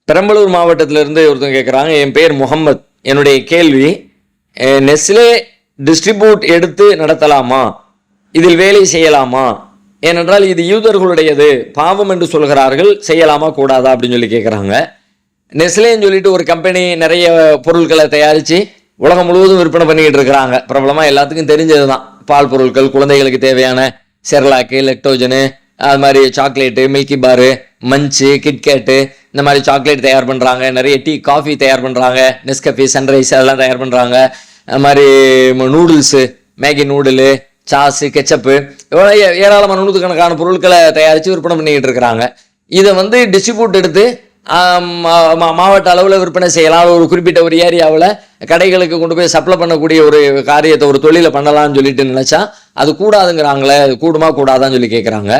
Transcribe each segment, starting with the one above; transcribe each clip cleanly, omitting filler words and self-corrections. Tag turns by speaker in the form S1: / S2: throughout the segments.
S1: பெரம்பலூர் மாவட்டத்திலிருந்து ஒருத்தவங்க கேட்குறாங்க, என் பேர் முகம்மது. என்னுடைய கேள்வி, நெஸ்லே டிஸ்ட்ரிபியூட் எடுத்து நடத்தலாமா, இதில் வேலை செய்யலாமா? ஏனென்றால் இது யூதர்களுடையது, பாவம் என்று சொல்கிறார்கள், செய்யலாமா கூடாதா அப்படின்னு சொல்லி கேட்குறாங்க. நெஸ்லேன்னு சொல்லிட்டு ஒரு கம்பெனி நிறைய பொருட்களை தயாரித்து உலகம் முழுவதும் விற்பனை பண்ணிக்கிட்டு இருக்கிறாங்க. பிரபலமாக எல்லாத்துக்கும் தெரிஞ்சது தான். பால் பொருட்கள், குழந்தைகளுக்கு தேவையான செர்லாக்கு, லெக்டோஜனு, அது மாதிரி சாக்லேட்டு, மில்கி பாரு, மஞ்சு, கிட்கேட்டு, இந்த மாதிரி சாக்லேட் தயார் பண்ணுறாங்க. நிறைய டீ, காஃபி தயார் பண்ணுறாங்க. நெஸ்கஃபி, சன்ரைஸ் அதெல்லாம் தயார் பண்ணுறாங்க. அது மாதிரி நூடுல்ஸு, மேகி நூடுலு, சாஸு, கெச்சப்பு, ஏராளமான நூற்றுக்கணக்கான பொருட்களை தயாரித்து விற்பனை பண்ணிக்கிட்டு இருக்கிறாங்க. இதை டிஸ்ட்ரிபியூட் எடுத்து மாவட்ட அளவில் விற்பனை செய்யலாம். ஒரு குறிப்பிட்ட ஒரு ஏரியாவில் கடைகளுக்கு கொண்டு போய் சப்ளை பண்ணக்கூடிய ஒரு காரியத்தை, ஒரு தொழிலை பண்ணலாம்னு சொல்லிட்டு நினச்சா அது கூடாதுங்கிறாங்களே. அது கூடுமா கூடாதான்னு சொல்லி கேட்குறாங்க.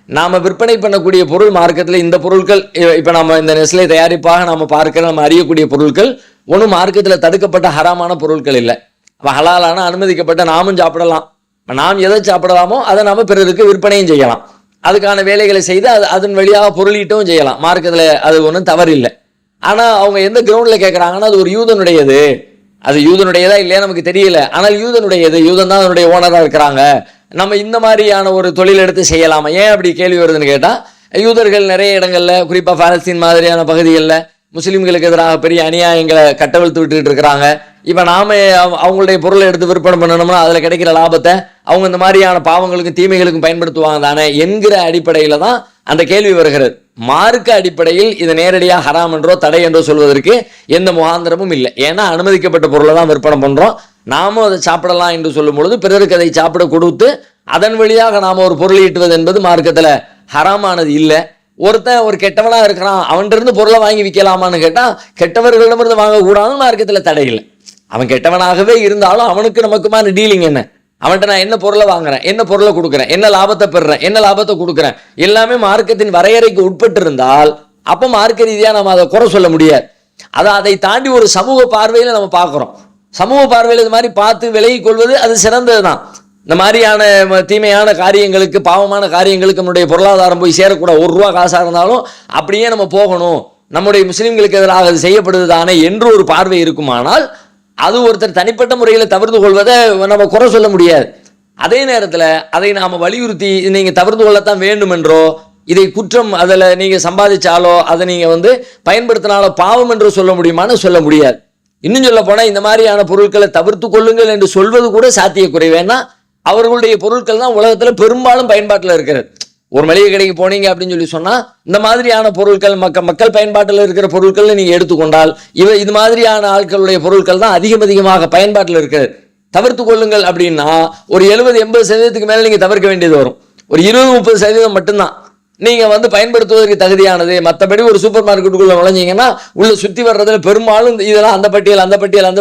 S1: நாம் விற்பனை பண்ணக்கூடிய பொருள் மார்க்கெட்டில் இந்த பொருட்கள், இப்போ நம்ம இந்த நெஸ்லே தயாரிப்பாக நம்ம பார்க்கிற, நம்ம அறியக்கூடிய பொருட்கள் ஒன்றும் மார்க்கெட்டில் தடுக்கப்பட்ட ஹராமான பொருட்கள் இல்லை. ஹலாலான அனுமதிக்கப்பட்ட நாமும் சாப்பிடலாம். நாம் எதை சாப்பிடலாமோ அதை நாம் பிறருக்கு விற்பனையும் செய்யலாம். அதுக்கான வேலைகளை செய்து அதன் வழியாக பொருளீட்டும் செய்யலாம். மார்க்கத்தில் அது ஒன்றும் தவறு இல்லை. ஆனால் அவங்க எந்த கிரவுண்டில் கேட்குறாங்கன்னா, அது ஒரு யூதனுடையது. அது யூதனுடையதா இல்லையா நமக்கு தெரியல. ஆனால் யூதனுடையது, யூதன் தான் அதனுடைய ஓனராக இருக்கிறாங்க. நம்ம இந்த மாதிரியான ஒரு தொழில் எடுத்து செய்யலாமா? ஏன் அப்படி கேள்வி வருதுன்னு கேட்டால், யூதர்கள் நிறைய இடங்களில், குறிப்பாக பாலஸ்தீன் மாதிரியான பகுதிகளில் முஸ்லீம்களுக்கு எதிராக பெரிய அநியாயங்களை கட்டவிழ்த்து விட்டுக்கிட்டு இருக்கிறாங்க. இப்போ நாம் அவங்களுடைய பொருளை எடுத்து விற்பனை பண்ணணும்னா அதில் கிடைக்கிற லாபத்தை அவங்க இந்த மாதிரியான பாவங்களுக்கும் தீமைகளுக்கும் பயன்படுத்துவாங்க தானே என்கிற அடிப்படையில் தான் அந்த கேள்வி வருகிறது. மார்க்க அடிப்படையில் இது நேரடியாக ஹராம் என்றோ தடை என்றோ சொல்வதற்கு எந்த முகாந்திரமும் இல்லை. ஏன்னா அனுமதிக்கப்பட்ட பொருளை தான் விற்பனை பண்ணுறோம். நாமும் அதை சாப்பிடலாம் என்று சொல்லும் பொழுது பிறருக்கு அதை சாப்பிட கொடுத்து அதன் வழியாக நாம் ஒரு பொருள் ஈட்டுவது என்பது மார்க்கத்தில் ஹராமானது இல்லை. ஒருத்தன் ஒரு கெட்டவனாக இருக்கிறான், அவன்கிட்ட பொருளை வாங்கி விற்கலாமான்னு கேட்டால் கெட்டவர்களிடமிருந்து வாங்கக்கூடாதுன்னு மார்க்கத்தில் தடை இல்லை. அவன் கெட்டவனாகவே இருந்தாலும் அவனுக்கு நமக்குமான டீலிங் என்ன? அவன்கிட்ட நான் என்ன பொருளை வாங்குறேன், என்ன பொருளை கொடுக்குறேன், என்ன லாபத்தை பெறுறேன், என்ன லாபத்தை கொடுக்குறேன், எல்லாமே மார்க்கத்தின் வரையறைக்கு உட்பட்டு இருந்தால் அப்போ மார்க்க ரீதியாக நம்ம அதை குறை சொல்ல முடியாது. அதை தாண்டி ஒரு சமூக பார்வையில் நம்ம பார்க்குறோம். சமூக பார்வையில் இது மாதிரி பார்த்து விலகி கொள்வது அது சிறந்தது தான். இந்த மாதிரியான தீமையான காரியங்களுக்கு, பாவமான காரியங்களுக்கு நம்முடைய பொருளாதாரம் போய் சேரக்கூடாது. ₹1 காசாக இருந்தாலும் அப்படியே நம்ம போகணும், நம்முடைய முஸ்லீம்களுக்கு எதிராக அது செய்யப்படுது தானே என்று ஒரு பார்வை இருக்குமானால் அது ஒருத்தர் தனிப்பட்ட முறையில் தவிர்த்து கொள்வதை நம்ம குறை சொல்ல முடியாது. அதே நேரத்தில் அதை நாம் வலியுறுத்தி நீங்கள் தவிர்த்து கொள்ளத்தான் வேண்டும் என்றோ, இதை குற்றம் அதில் நீங்கள் சம்பாதிச்சாலோ அதை நீங்கள் பயன்படுத்தினாலோ பாவம் என்று சொல்ல முடியுமான்னு சொல்ல முடியாது. இன்னும் சொல்ல போனால் இந்த மாதிரியான பொருட்களை தவிர்த்து கொள்ளுங்கள் என்று சொல்வது கூட சாத்தியக்குறைவேன்னா அவர்களுடைய பொருட்கள் தான் உலகத்தில் பெரும்பாலும் பயன்பாட்டில் இருக்கிறது. ஒரு மளிகை கடைக்கு போனீங்க அப்படின்னு சொல்லி சொன்னால் இந்த மாதிரியான பொருட்கள் மக்கள் பயன்பாட்டில் இருக்கிற பொருட்கள் நீங்கள் எடுத்துக்கொண்டால் இது மாதிரியான ஆட்களுடைய பொருட்கள் தான் அதிகமாக பயன்பாட்டில் இருக்கிறது. தவிர்த்து கொள்ளுங்கள் அப்படின்னா ஒரு 70-80% மேலே நீங்கள் தவிர்க்க வேண்டியது வரும். ஒரு 20-30% மட்டும்தான் நீங்கள் பயன்படுத்துவதற்கு தகுதியானது. மற்றபடி ஒரு சூப்பர் மார்க்கெட்டுக்குள்ளே நுழைஞ்சிங்கன்னா உள்ள சுற்றி வர்றதுல பெரும்பாலும் இதெல்லாம் அந்த பட்டியல்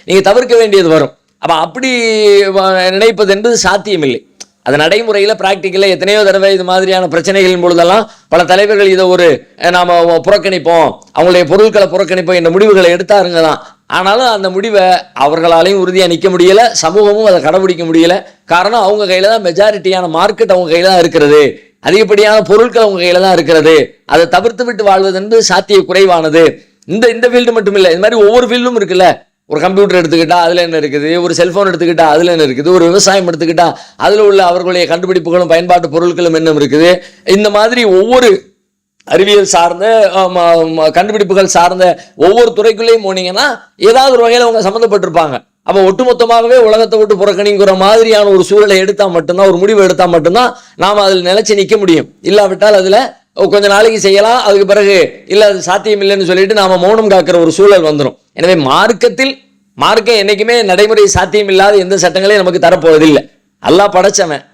S1: நீங்கள் தவிர்க்க வேண்டியது வரும். அப்படி நினைப்பது என்பது சாத்தியமில்லை. அது நடைமுறையில் பிராக்டிக்கலில் எத்தனையோ தடவை இது மாதிரியான பிரச்சனைகளின் பொழுதெல்லாம் பல தலைவர்கள் இதை நாம் புறக்கணிப்போம், அவங்களுடைய பொருட்களை புறக்கணிப்போம் என்ற முடிவுகளை எடுத்தாருங்க தான். ஆனாலும் அந்த முடிவை அவர்களாலையும் உறுதியாக நிற்க முடியலை, சமூகமும் அதை கடைபிடிக்க முடியலை. காரணம் அவங்க கையில் தான் மெஜாரிட்டியான மார்க்கெட் அவங்க கையில் தான் இருக்கிறது, அதிகப்படியான பொருட்கள் அவங்க கையில் தான் இருக்கிறது. அதை தவிர்த்து விட்டு வாழ்வது என்பது சாத்திய குறைவானது. இந்த ஃபீல்டு மட்டும் இல்லை, இது மாதிரி ஒவ்வொரு ஃபீல்டும் இருக்குல்ல. ஒரு கம்ப்யூட்டர் எடுத்துக்கிட்டா அதில் என்ன இருக்குது, ஒரு செல்ஃபோன் எடுத்துக்கிட்டா அதில் என்ன இருக்குது, ஒரு விவசாயம் எடுத்துக்கிட்டா அதில் உள்ள அவர்களுடைய கண்டுபிடிப்புகளும் பயன்பாட்டு பொருட்களும் என்ன இருக்குது. இந்த மாதிரி ஒவ்வொரு அறிவியல் சார்ந்த கண்டுபிடிப்புகள் சார்ந்த ஒவ்வொரு துறைக்குள்ளேயும் போனீங்கன்னா ஏதாவது ஒரு வகையில் அவங்க சம்மந்தப்பட்டிருப்பாங்க. அப்போ ஒட்டுமொத்தமாகவே உலகத்தை விட்டு புறக்கணிங்கிற மாதிரியான ஒரு சூழலை எடுத்தால் மட்டும்தான், ஒரு முடிவு எடுத்தால் மட்டும்தான் நாம் அதில் நிலைச்சி நிற்க முடியும். இல்லாவிட்டால் அதில் கொஞ்ச நாளைக்கு செய்யலாம், அதுக்கு பிறகு இல்லை அது சாத்தியம் இல்லைன்னு சொல்லிட்டு நாம் மௌனம் காக்கிற ஒரு சூழல் வந்துடும். எனவே மார்க்கம் என்னைக்குமே நடைமுறை சாத்தியம் இல்லாத எந்த சட்டங்களையும் நமக்கு தரப்போவதில்லை. அல்லாஹ்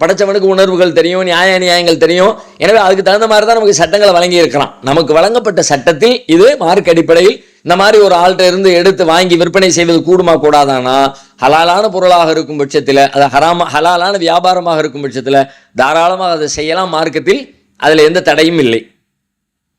S1: படைச்சவனுக்கு உணர்வுகள் தெரியும், நியாயங்கள் தெரியும். எனவே அதுக்கு தகுந்த மாதிரி தான் நமக்கு சட்டங்களை வழங்கி இருக்கிறான். நமக்கு வழங்கப்பட்ட சட்டத்தில் இது மார்க்க அடிப்படையில் இந்த மாதிரி ஒரு ஆள்கிட்ட இருந்து எடுத்து வாங்கி விற்பனை செய்வது கூடுமா கூடாதானா, ஹலாலான பொருளாக இருக்கும் பட்சத்தில், அது ஹலாலான வியாபாரமாக இருக்கும் பட்சத்தில் தாராளமாக அதை செய்யலாம். மார்க்கத்தில் அதில் எந்த தடையும் இல்லை.